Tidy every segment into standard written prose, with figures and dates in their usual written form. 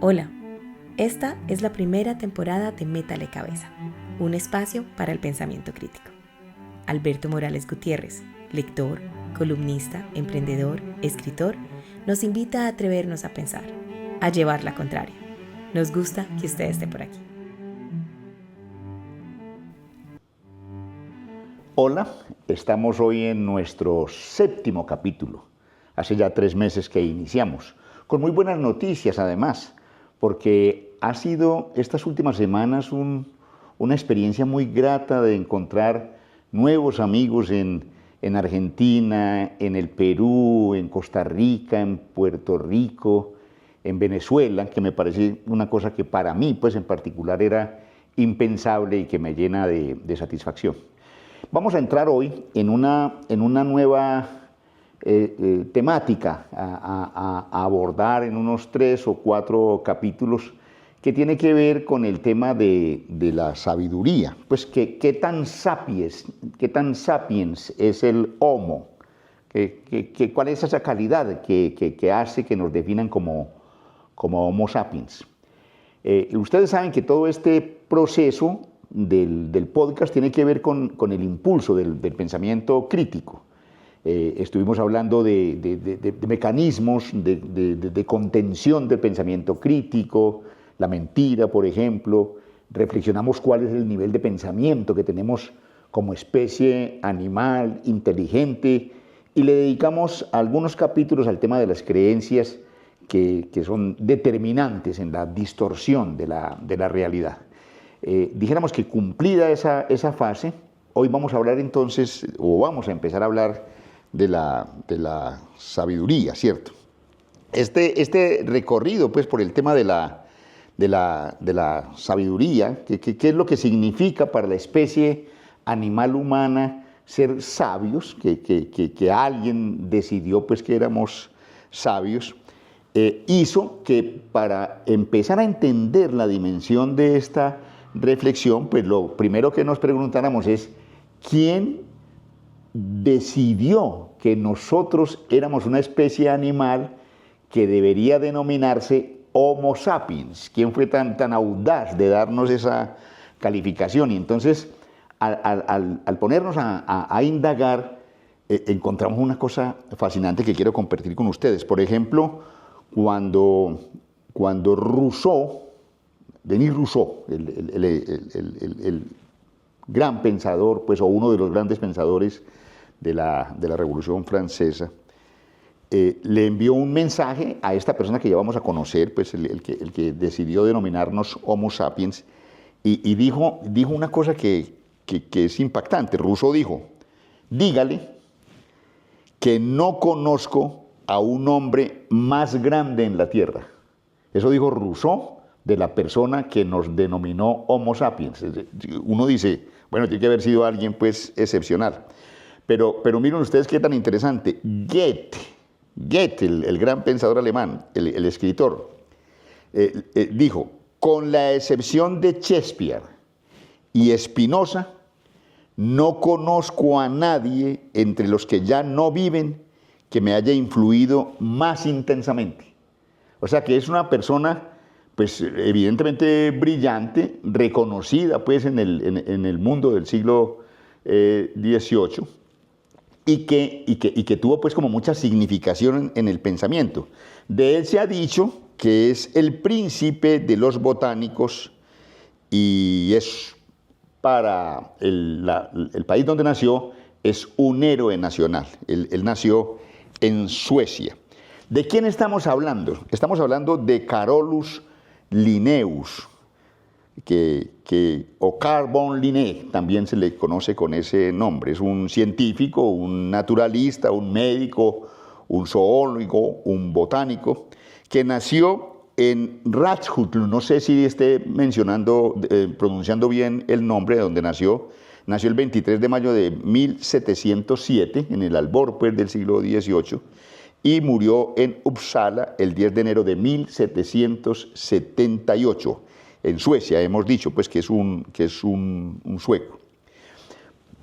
Hola, esta es la primera temporada de Métale Cabeza, un espacio para el pensamiento crítico. Alberto Morales Gutiérrez, lector, columnista, emprendedor, escritor, nos invita a atrevernos a pensar, a llevar la contraria. Nos gusta que usted esté por aquí. Hola, estamos hoy en nuestro 7º capítulo. Hace ya 3 meses que iniciamos, con muy buenas noticias además, porque ha sido estas últimas semanas una experiencia muy grata de encontrar nuevos amigos en Argentina, en el Perú, en Costa Rica, en Puerto Rico, en Venezuela, que me parece una cosa que para mí, pues en particular, era impensable y que me llena de satisfacción. Vamos a entrar hoy en una nueva temática a abordar en unos 3 o 4 capítulos que tiene que ver con el tema de la sabiduría. Pues qué tan sapiens es el homo, cuál es esa calidad que hace que nos definan como homo sapiens. Ustedes saben que todo este proceso del podcast tiene que ver con el impulso del pensamiento crítico. Estuvimos hablando de mecanismos de contención del pensamiento crítico, la mentira, por ejemplo. Reflexionamos cuál es el nivel de pensamiento que tenemos como especie animal, inteligente, y le dedicamos algunos capítulos al tema de las creencias que son determinantes en la distorsión de la realidad. Dijéramos que cumplida esa fase, hoy vamos a hablar entonces, o vamos a empezar a hablar de la sabiduría, ¿cierto? Este recorrido, pues, por el tema de la sabiduría, ¿qué es lo que significa para la especie animal humana ser sabios? Que alguien decidió, pues, que éramos sabios, hizo que para empezar a entender la dimensión de esta reflexión, pues lo primero que nos preguntáramos es, ¿quién decidió que nosotros éramos una especie animal que debería denominarse Homo sapiens? ¿Quién fue tan audaz de darnos esa calificación? Y entonces, al ponernos a indagar, encontramos una cosa fascinante que quiero compartir con ustedes. Por ejemplo, cuando Denis Rousseau, el gran pensador, pues, o uno de los grandes pensadores de la Revolución Francesa, le envió un mensaje a esta persona que ya vamos a conocer, pues el que decidió denominarnos Homo sapiens, y dijo una cosa que es impactante. Rousseau dijo: dígale que no conozco a un hombre más grande en la tierra. Eso dijo Rousseau de la persona que nos denominó Homo sapiens. Uno dice, bueno, tiene que haber sido alguien, pues, excepcional. Pero miren ustedes qué tan interesante. Goethe, el gran pensador alemán, el escritor, dijo: con la excepción de Shakespeare y Spinoza, no conozco a nadie entre los que ya no viven que me haya influido más intensamente. O sea que es una persona, pues, evidentemente brillante, reconocida, pues, en el mundo del siglo XVIII, y que tuvo, pues, como mucha significación en el pensamiento. De él se ha dicho que es el príncipe de los botánicos, y es para el país donde nació, es un héroe nacional. Él nació en Suecia. ¿De quién estamos hablando? Estamos hablando de Carolus Linnaeus, o Carl von Linné, también se le conoce con ese nombre. Es un científico, un naturalista, un médico, un zoólogo, un botánico, que nació en Ratshutl. No sé si esté pronunciando bien el nombre de donde nació. Nació el 23 de mayo de 1707, en el albor, pues, del siglo XVIII, y murió en Uppsala el 10 de enero de 1778, en Suecia. Hemos dicho, pues, que es un sueco.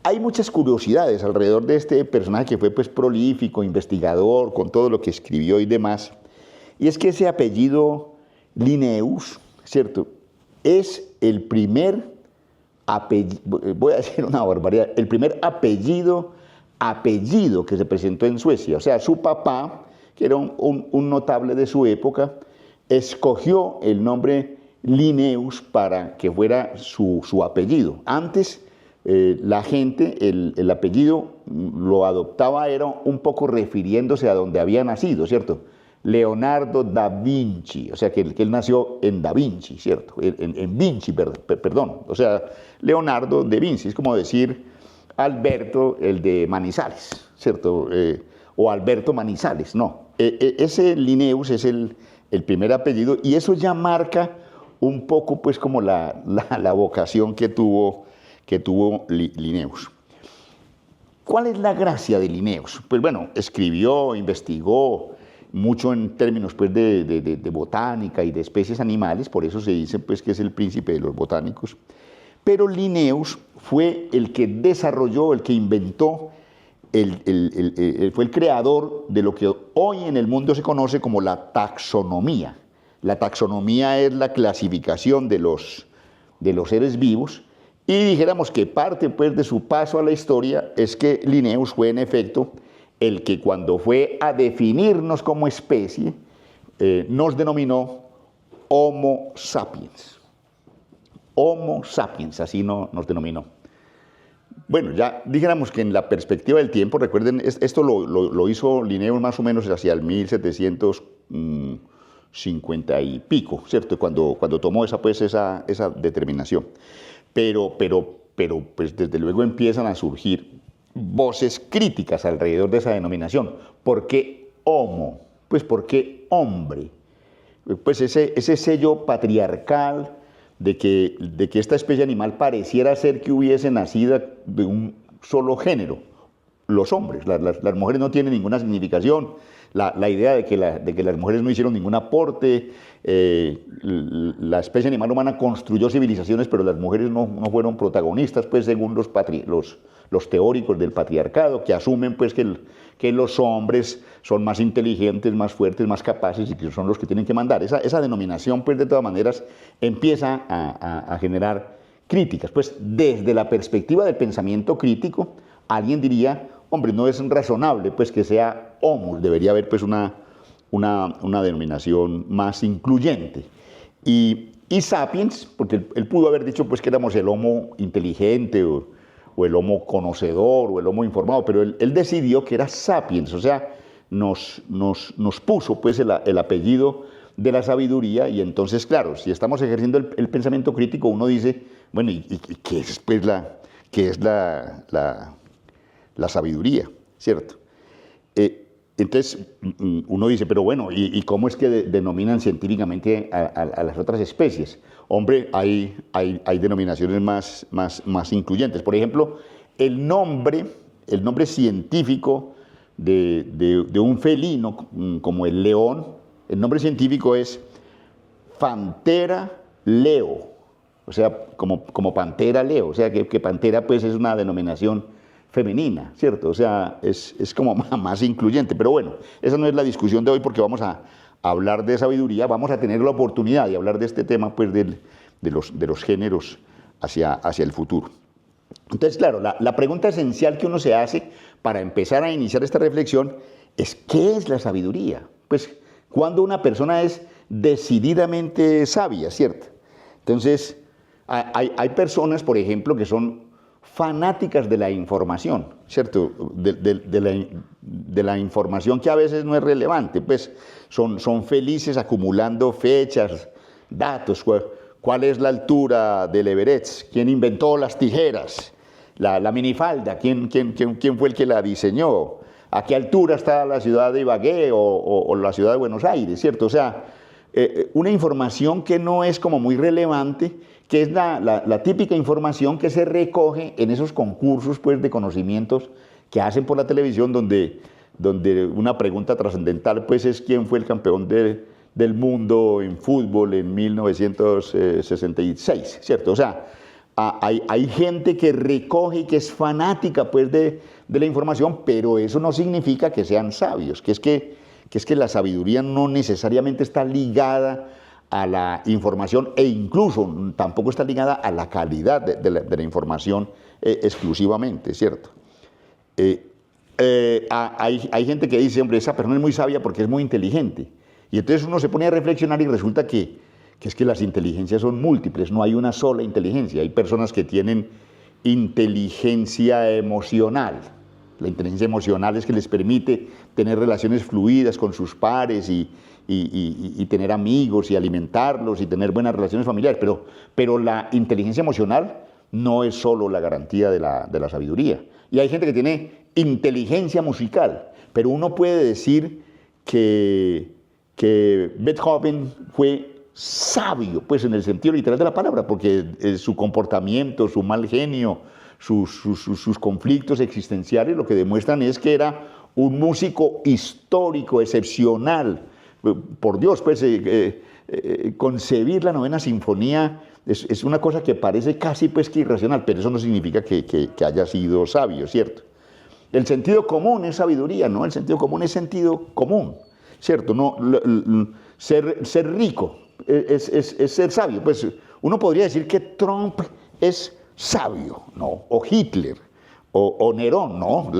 Hay muchas curiosidades alrededor de este personaje que fue, pues, prolífico, investigador, con todo lo que escribió y demás. Y es que ese apellido Linnaeus, ¿cierto? Es el primer apellido, voy a decir una barbaridad, el primer apellido que se presentó en Suecia. O sea, su papá, que era un notable de su época, escogió el nombre Linnaeus para que fuera su apellido. Antes, la gente, el apellido lo adoptaba, era un poco refiriéndose a donde había nacido, ¿cierto? Leonardo da Vinci, o sea que él nació en Da Vinci, ¿cierto? En Vinci, perdón. O sea, Leonardo de Vinci, es como decir Alberto, el de Manizales, ¿cierto? O Alberto Manizales, no. Ese Linnaeus es el primer apellido y eso ya marca un poco pues como la vocación que tuvo Linnaeus. ¿Cuál es la gracia de Linnaeus? Pues bueno, escribió, investigó mucho en términos pues de botánica y de especies animales, por eso se dice pues que es el príncipe de los botánicos. Pero Linnaeus fue el que desarrolló, el que inventó, fue el creador de lo que hoy en el mundo se conoce como la taxonomía. La taxonomía es la clasificación de los seres vivos y dijéramos que parte pues de su paso a la historia es que Linnaeus fue en efecto el que cuando fue a definirnos como especie nos denominó Homo sapiens. Homo sapiens, así nos denominó. Bueno, ya dijéramos que en la perspectiva del tiempo, recuerden, esto lo hizo Linnaeus más o menos hacia el 1750 y pico, ¿cierto? Cuando tomó esa determinación. Pero pues desde luego empiezan a surgir voces críticas alrededor de esa denominación. ¿Por qué homo? Pues ¿por qué hombre? Pues ese sello patriarcal de que esta especie animal pareciera ser que hubiese nacido de un solo género, los hombres. Las mujeres no tienen ninguna significación. La idea de que las mujeres no hicieron ningún aporte, la especie animal humana construyó civilizaciones, pero las mujeres no fueron protagonistas, pues según los teóricos del patriarcado, que asumen pues que los hombres son más inteligentes, más fuertes, más capaces y que son los que tienen que mandar. Esa denominación pues de todas maneras empieza a generar críticas. Pues desde la perspectiva del pensamiento crítico, alguien diría, hombre, no es razonable pues que sea homo, debería haber pues una denominación más incluyente. Y sapiens, porque él pudo haber dicho pues que éramos el homo inteligente o el homo conocedor o el homo informado, pero él decidió que era sapiens, o sea, nos puso pues el apellido de la sabiduría y entonces, claro, si estamos ejerciendo el pensamiento crítico, uno dice, bueno, ¿y qué es pues la sabiduría, ¿cierto? Entonces uno dice, pero bueno, ¿y cómo es que denominan científicamente a las otras especies? Hombre, hay denominaciones más incluyentes. Por ejemplo, el nombre científico de un felino como el león, el nombre científico es Panthera leo, o sea, como pantera leo, o sea que pantera pues es una denominación femenina, ¿cierto? O sea, es como más incluyente. Pero bueno, esa no es la discusión de hoy porque vamos a hablar de sabiduría, vamos a tener la oportunidad de hablar de este tema pues de los géneros hacia el futuro. Entonces, claro, la pregunta esencial que uno se hace para empezar a iniciar esta reflexión es ¿qué es la sabiduría? Pues cuando una persona es decididamente sabia, ¿cierto? Entonces, hay personas, por ejemplo, que son fanáticas de la información, ¿cierto? De la información que a veces no es relevante, pues son felices acumulando fechas, datos, cuál es la altura del Everest, quién inventó las tijeras, la minifalda, quién fue el que la diseñó, a qué altura está la ciudad de Ibagué o la ciudad de Buenos Aires, ¿cierto? O sea, una información que no es como muy relevante, que es la típica información que se recoge en esos concursos pues, de conocimientos que hacen por la televisión, donde una pregunta trascendental pues, es quién fue el campeón del mundo en fútbol en 1966, ¿cierto? O sea, hay gente que recoge y que es fanática pues, de la información, pero eso no significa que sean sabios, que es que la sabiduría no necesariamente está ligada a la información e incluso tampoco está ligada a la calidad de la información exclusivamente, ¿cierto? Hay gente que dice, hombre, esa persona es muy sabia porque es muy inteligente. Y entonces uno se pone a reflexionar y resulta que es que las inteligencias son múltiples, no hay una sola inteligencia. Hay personas que tienen inteligencia emocional. La inteligencia emocional es que les permite tener relaciones fluidas con sus pares y tener amigos y alimentarlos y tener buenas relaciones familiares. Pero la inteligencia emocional no es solo la garantía de la sabiduría. Y hay gente que tiene inteligencia musical, pero uno puede decir que Beethoven fue sabio, pues en el sentido literal de la palabra, porque su comportamiento, su mal genio, sus conflictos existenciales lo que demuestran es que era un músico histórico, excepcional. Por Dios, pues concebir la novena sinfonía es una cosa que parece casi pues que irracional, pero eso no significa que haya sido sabio, ¿cierto? El sentido común es sabiduría, ¿no? El sentido común es sentido común, ¿cierto? No, ser rico es ser sabio. Pues uno podría decir que Trump es sabio, ¿no? O Hitler, o Nerón, ¿no?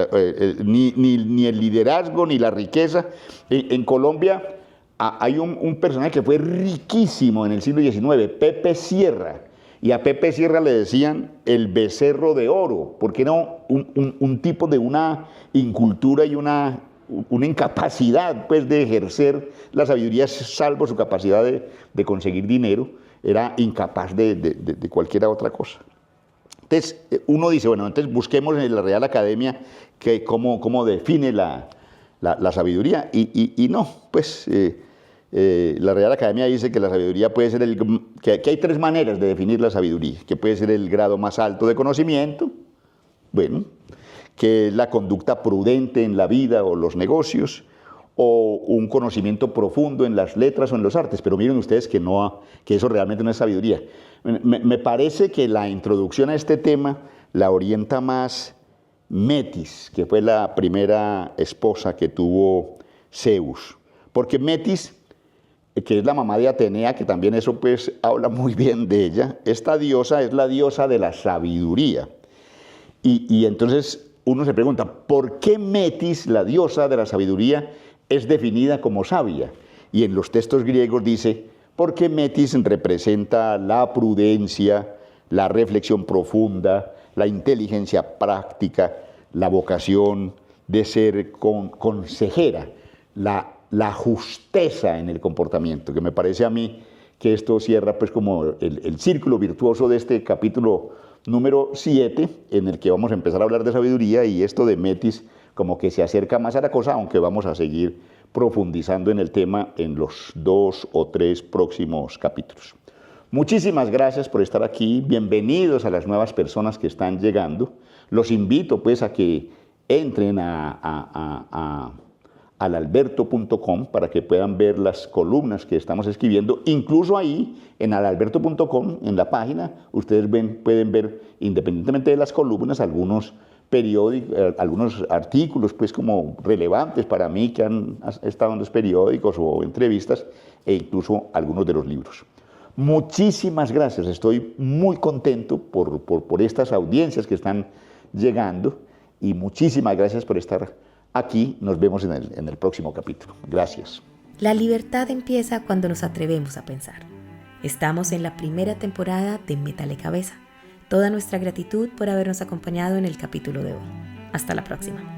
Ni el liderazgo, ni la riqueza. En Colombia hay un personaje que fue riquísimo en el siglo XIX, Pepe Sierra. Y a Pepe Sierra le decían el becerro de oro, porque era un tipo de una incultura y una incapacidad pues, de ejercer la sabiduría, salvo su capacidad de conseguir dinero, era incapaz de cualquier otra cosa. Entonces, uno dice, bueno, entonces busquemos en la Real Academia cómo define la sabiduría, y no, pues la Real Academia dice que la sabiduría puede ser que hay tres maneras de definir la sabiduría, que puede ser el grado más alto de conocimiento, bueno, que es la conducta prudente en la vida o los negocios, o un conocimiento profundo en las letras o en los artes, pero miren ustedes que eso realmente no es sabiduría. Me parece que la introducción a este tema la orienta más Metis, que fue la primera esposa que tuvo Zeus, porque Metis, que es la mamá de Atenea, que también eso pues habla muy bien de ella, esta diosa es la diosa de la sabiduría. Y entonces uno se pregunta, ¿por qué Metis, la diosa de la sabiduría, es definida como sabia? Y en los textos griegos dice, porque Metis representa la prudencia, la reflexión profunda, la inteligencia práctica, la vocación de ser consejera, la justeza en el comportamiento, que me parece a mí que esto cierra pues como el círculo virtuoso de este capítulo número 7, en el que vamos a empezar a hablar de sabiduría, y esto de Metis como que se acerca más a la cosa, aunque vamos a seguir profundizando en el tema en los 2 o 3 próximos capítulos. Muchísimas gracias por estar aquí, bienvenidos a las nuevas personas que están llegando. Los invito pues a que entren al alberto.com para que puedan ver las columnas que estamos escribiendo. Incluso ahí, en alalberto.com, en la página, ustedes pueden ver, independientemente de las columnas, algunos periódicos, algunos artículos pues como relevantes para mí que han estado en los periódicos o entrevistas, e incluso algunos de los libros. Muchísimas gracias, estoy muy contento por estas audiencias que están llegando, y muchísimas gracias por estar aquí. Nos vemos en el próximo capítulo. Gracias. La libertad empieza cuando nos atrevemos a pensar. Estamos en la primera temporada de Métale Cabeza. Toda nuestra gratitud por habernos acompañado en el capítulo de hoy. Hasta la próxima.